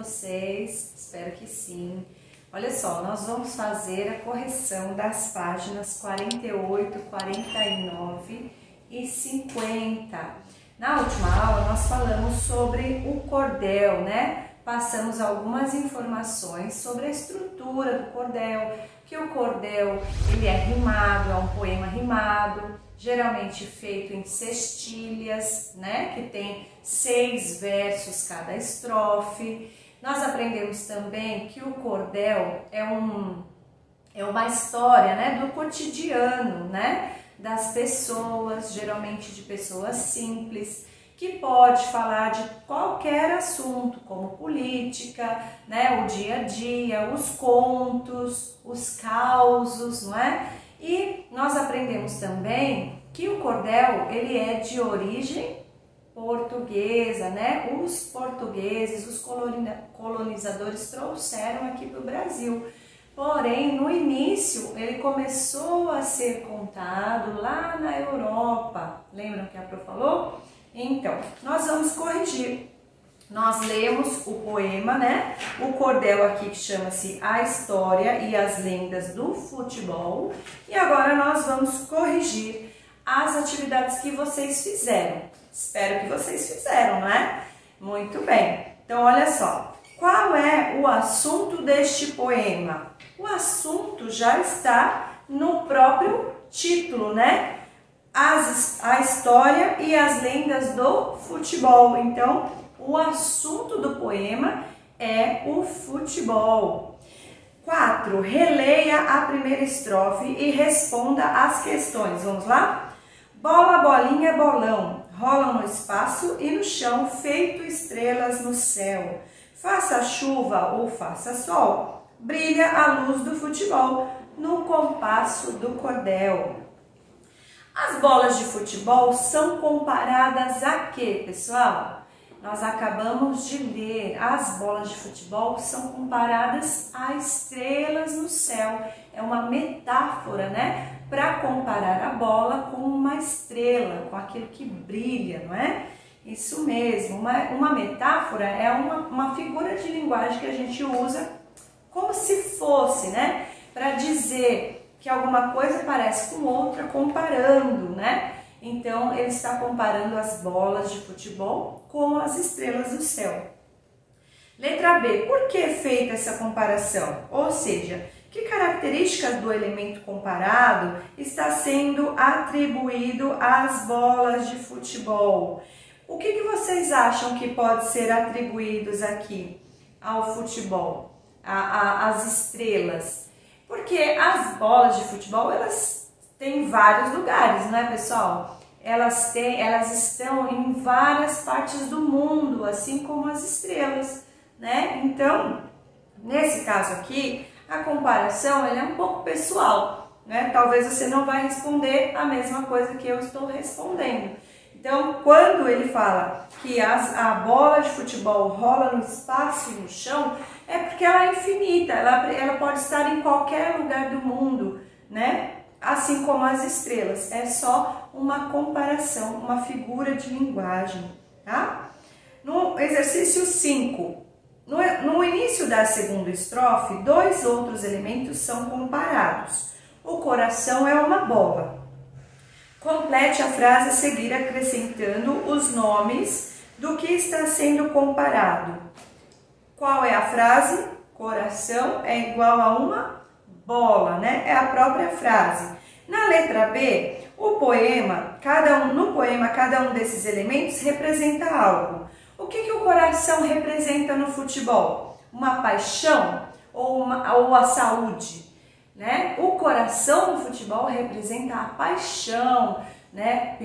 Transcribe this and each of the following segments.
vocês? Espero que sim. Olha só, nós vamos fazer a correção das páginas 48, 49 e 50. Na última aula nós falamos sobre o cordel, né? Passamos algumas informações sobre a estrutura do cordel, que o cordel ele é rimado, é um poema rimado, geralmente feito em sextilhas, né? Que tem 6 versos cada estrofe. Nós aprendemos também que o cordel é uma história, né, do cotidiano, né, das pessoas, geralmente de pessoas simples, que pode falar de qualquer assunto, como política, né, o dia a dia, os contos, os causos, não é? E nós aprendemos também que o cordel ele é de origem portuguesa, né? Os portugueses, os colonizadores trouxeram aqui para o Brasil. Porém, no início, ele começou a ser contado lá na Europa. Lembram que a Pro falou? Então, nós vamos corrigir. Nós lemos o poema, né? O cordel aqui que chama-se A História e as Lendas do Futebol. E agora nós vamos corrigir as atividades que vocês fizeram. Espero que vocês fizeram, não é? Muito bem. Então, olha só. Qual é o assunto deste poema? O assunto já está no próprio título, né? A história e as lendas do futebol. Então, o assunto do poema é o futebol. 4. Releia a primeira estrofe e responda as questões. Vamos lá? Bola, bolinha, bolão, rolam no espaço e no chão, feito estrelas no céu. Faça chuva ou faça sol, brilha a luz do futebol no compasso do cordel. As bolas de futebol são comparadas a quê, pessoal? Nós acabamos de ler, as bolas de futebol são comparadas a estrelas no céu. É uma metáfora, né? Para comparar a bola com uma estrela, com aquilo que brilha, não é? Isso mesmo, uma metáfora é uma figura de linguagem que a gente usa como se fosse, né? Para dizer que alguma coisa parece com outra, comparando, né? Então, ele está comparando as bolas de futebol com as estrelas do céu. Letra B, por que é feita essa comparação? Ou seja, que características do elemento comparado está sendo atribuído às bolas de futebol? O que vocês acham que pode ser atribuídos aqui ao futebol, às estrelas? Porque as bolas de futebol, elas têm vários lugares, né, pessoal? Elas estão em várias partes do mundo, assim como as estrelas, né? Então, nesse caso aqui, a comparação ela é um pouco pessoal, né? Talvez você não vai responder a mesma coisa que eu estou respondendo. Então, quando ele fala que a bola de futebol rola no espaço e no chão, é porque ela é infinita, ela pode estar em qualquer lugar do mundo, né? Assim como as estrelas. É só uma comparação, uma figura de linguagem, tá? No exercício 5, no início da segunda estrofe, 2 outros elementos são comparados. O coração é uma bola. Complete a frase a seguir acrescentando os nomes do que está sendo comparado. Qual é a frase? Coração é igual a uma bola, né? É a própria frase. Na letra B, no poema, cada um desses elementos representa algo. O que o coração representa no futebol? Uma paixão ou a saúde? Né? O coração do futebol representa a paixão, né?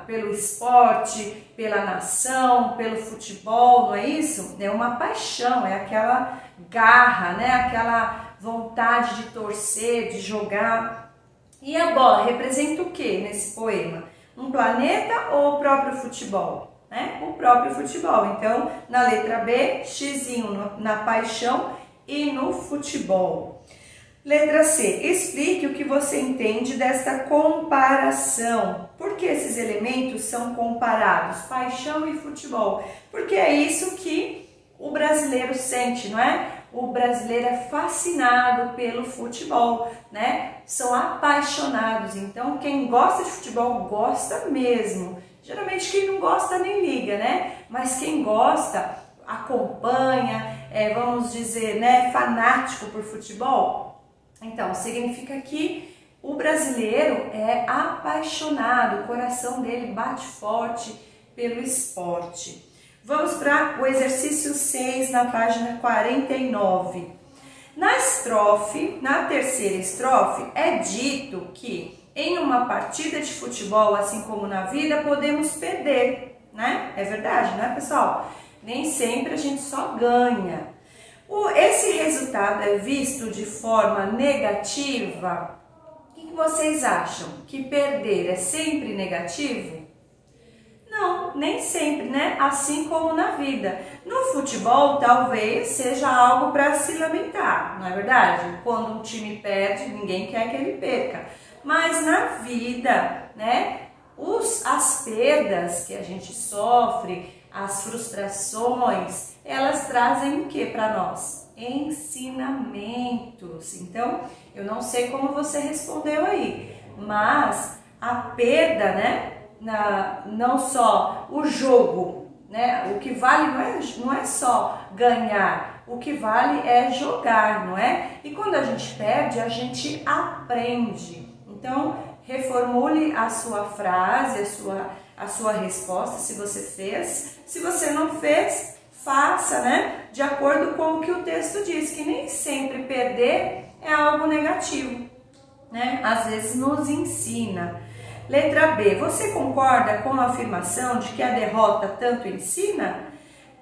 Pelo esporte, pela nação, pelo futebol, não é isso? É uma paixão, é aquela garra, né? Aquela vontade de torcer, de jogar. E a bola representa o que nesse poema? Um planeta ou o próprio futebol? Né? O próprio futebol. Então, na letra B, xizinho na paixão e no futebol. Letra C, explique o que você entende desta comparação. Por que esses elementos são comparados? Paixão e futebol. Porque é isso que o brasileiro sente, não é? O brasileiro é fascinado pelo futebol, né? São apaixonados, então quem gosta de futebol gosta mesmo. Geralmente quem não gosta nem liga, né? Mas quem gosta, acompanha, vamos dizer, né, fanático por futebol. Então, significa que o brasileiro é apaixonado, o coração dele bate forte pelo esporte. Vamos para o exercício 6, na página 49. Na terceira estrofe, é dito que em uma partida de futebol, assim como na vida, podemos perder, né? É verdade, né, pessoal? Nem sempre a gente só ganha. Esse resultado é visto de forma negativa. O que vocês acham? Que perder é sempre negativo? Não, nem sempre, né? Assim como na vida. No futebol, talvez seja algo para se lamentar, não é verdade? Quando um time perde, ninguém quer que ele perca. Mas na vida, né? As perdas que a gente sofre, as frustrações, elas trazem o que para nós? Ensinamentos. Então, eu não sei como você respondeu aí, mas a perda, né? Não só o jogo, né? O que vale não é só ganhar, o que vale é jogar, não é? E quando a gente perde, a gente aprende. Então, reformule a sua frase, a sua resposta, se você fez. Se você não fez, faça, né? De acordo com o que o texto diz, que nem sempre perder é algo negativo, né? Às vezes nos ensina. Letra B, você concorda com a afirmação de que a derrota tanto ensina?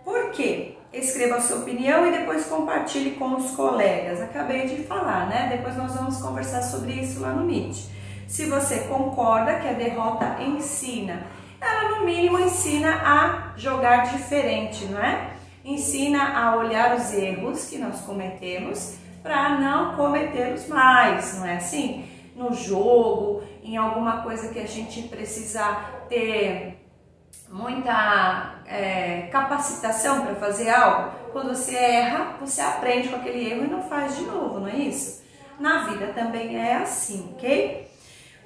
Por quê? Escreva a sua opinião e depois compartilhe com os colegas. Acabei de falar, né? Depois nós vamos conversar sobre isso lá no Meet. Se você concorda que a derrota ensina, ela no mínimo ensina a jogar diferente, não é? Ensina a olhar os erros que nós cometemos para não cometê-los mais, não é assim? No jogo, em alguma coisa que a gente precisa ter muita capacitação para fazer algo, quando você erra, você aprende com aquele erro e não faz de novo, não é isso? Na vida também é assim, ok?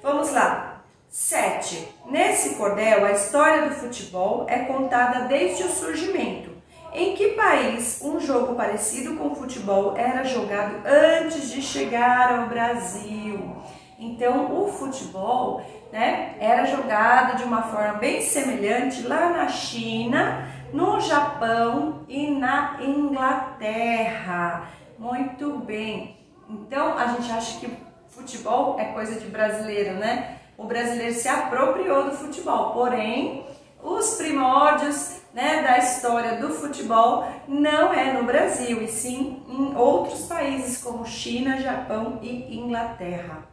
Vamos lá. 7. Nesse cordel, a história do futebol é contada desde o surgimento. Em que país um jogo parecido com o futebol era jogado antes de chegar ao Brasil? Então, o futebol, né, era jogado de uma forma bem semelhante lá na China, no Japão e na Inglaterra. Muito bem. Então, a gente acha que futebol é coisa de brasileiro, né? O brasileiro se apropriou do futebol, porém, os primórdios, né, da história do futebol não é no Brasil, e sim em outros países como China, Japão e Inglaterra.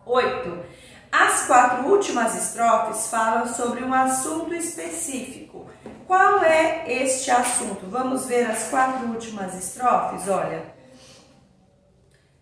8. As 4 últimas estrofes falam sobre um assunto específico. Qual é este assunto? Vamos ver as 4 últimas estrofes, olha.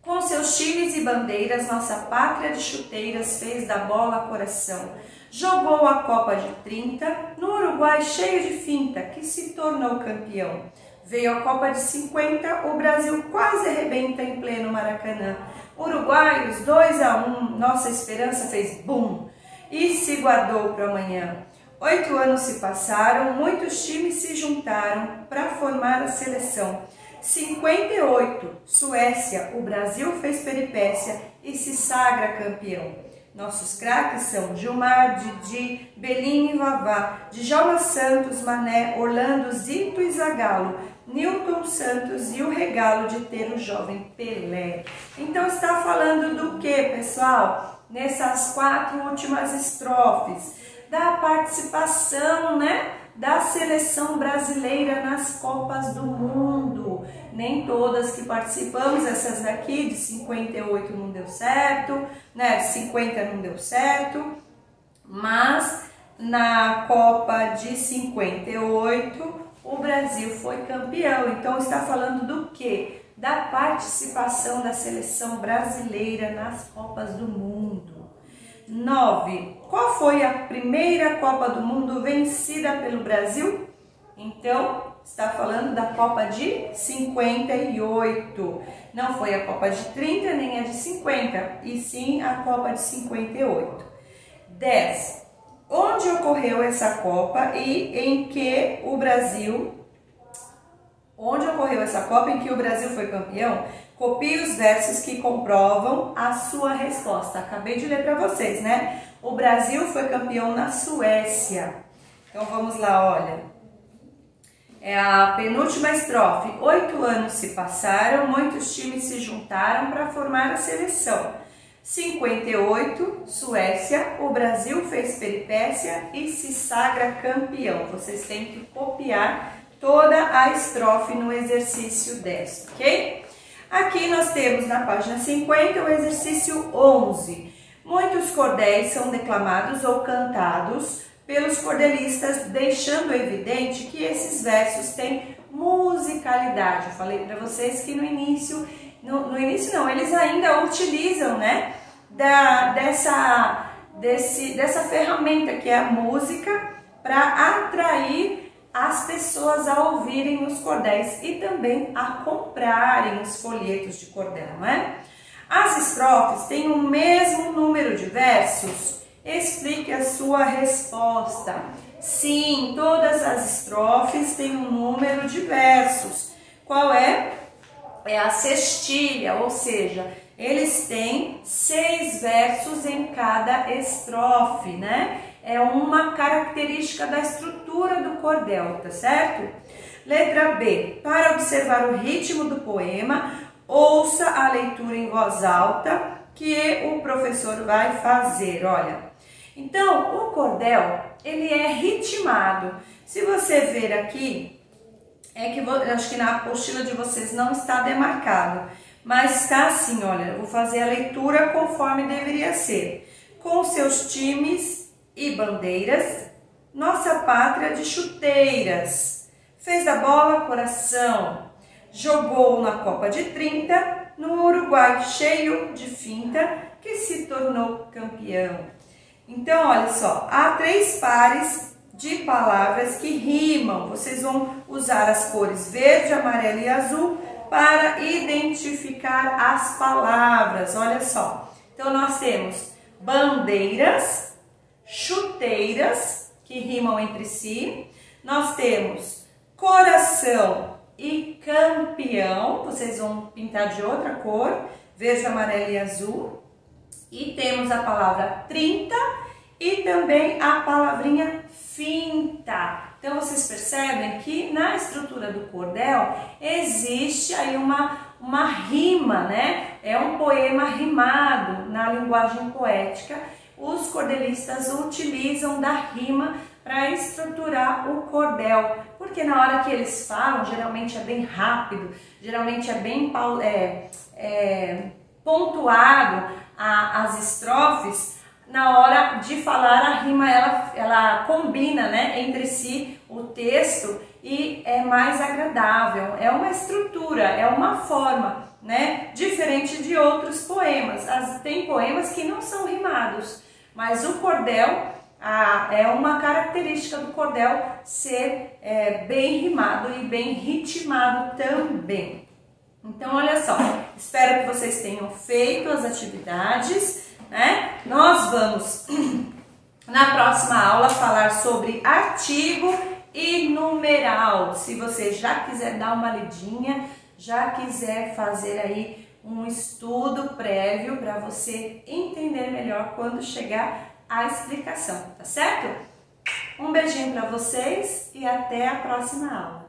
Com seus times e bandeiras, nossa pátria de chuteiras fez da bola coração. Jogou a Copa de 30, no Uruguai cheio de finta, que se tornou campeão. Veio a Copa de 50, o Brasil quase arrebenta em pleno Maracanã. Uruguaios 2-1, nossa esperança fez bum e se guardou para amanhã. 8 anos se passaram, muitos times se juntaram para formar a seleção. 58, Suécia, o Brasil fez peripécia e se sagra campeão. Nossos craques são Gilmar, Didi, Belinho e Vavá, Djalma Santos, Mané, Orlando, Zito e Zagallo, Newton Santos e o regalo de ter o jovem Pelé. Então está falando do que, pessoal? Nessas 4 últimas estrofes, da participação, né, da seleção brasileira nas Copas do Mundo. Nem todas que participamos, essas daqui de 58 não deu certo, né, de 50 não deu certo, mas na Copa de 58 o Brasil foi campeão. Então está falando do quê? Da participação da seleção brasileira nas Copas do Mundo. 9. Qual foi a primeira Copa do Mundo vencida pelo Brasil? Então, está falando da Copa de 58. Não foi a Copa de 30 nem a de 50, e sim a Copa de 58. 10. Onde ocorreu essa Copa e em que o Brasil... Onde ocorreu essa Copa em que o Brasil foi campeão? Copie os versos que comprovam a sua resposta. Acabei de ler para vocês, né? O Brasil foi campeão na Suécia. Então vamos lá, olha. É a penúltima estrofe. 8 anos se passaram, muitos times se juntaram para formar a seleção. 58, Suécia, o Brasil fez peripécia e se sagra campeão. Vocês têm que copiar toda a estrofe no exercício 10, ok? Aqui nós temos na página 50 o exercício 11. Muitos cordéis são declamados ou cantados pelos cordelistas, deixando evidente que esses versos têm musicalidade. Eu falei para vocês que no início não, eles ainda utilizam, né, dessa ferramenta que é a música para atrair as pessoas a ouvirem os cordéis e também a comprarem os folhetos de cordel, não é? As estrofes têm o mesmo número de versos? Explique a sua resposta. Sim, todas as estrofes têm um número de versos. Qual é? É a sextilha, ou seja, eles têm 6 versos em cada estrofe, né? É uma característica da estrutura do cordel, tá certo? Letra B. Para observar o ritmo do poema, ouça a leitura em voz alta que o professor vai fazer, olha. Então, o cordel, ele é ritmado. Se você ver aqui, acho que na apostila de vocês não está demarcado, mas está assim, olha, eu vou fazer a leitura conforme deveria ser. Com seus times e bandeiras, nossa pátria de chuteiras, fez da bola coração, jogou na Copa de 30, no Uruguai cheio de finta, que se tornou campeão. Então, olha só, há 3 pares de palavras que rimam. Vocês vão usar as cores verde, amarelo e azul para identificar as palavras. Olha só. Então, nós temos bandeiras, chuteiras, que rimam entre si. Nós temos coração e campeão. Vocês vão pintar de outra cor, verde, amarelo e azul. E temos a palavra 30 e também a palavrinha finta. Então, vocês percebem que na estrutura do cordel existe aí uma rima, né? É um poema rimado na linguagem poética. Os cordelistas utilizam da rima para estruturar o cordel, porque na hora que eles falam, geralmente é bem rápido, geralmente é bem pontuado as estrofes. Na hora de falar, a rima ela combina, né, entre si o texto e é mais agradável. É uma estrutura, é uma forma, né, diferente de outros poemas. Tem poemas que não são rimados, mas o cordel é uma característica do cordel ser bem rimado e bem ritmado também. Então, olha só, espero que vocês tenham feito as atividades, né? Nós vamos, na próxima aula, falar sobre artigo e numeral. Se você já quiser dar uma lidinha, já quiser fazer aí um estudo prévio para você entender melhor quando chegar a explicação, tá certo? Um beijinho para vocês e até a próxima aula.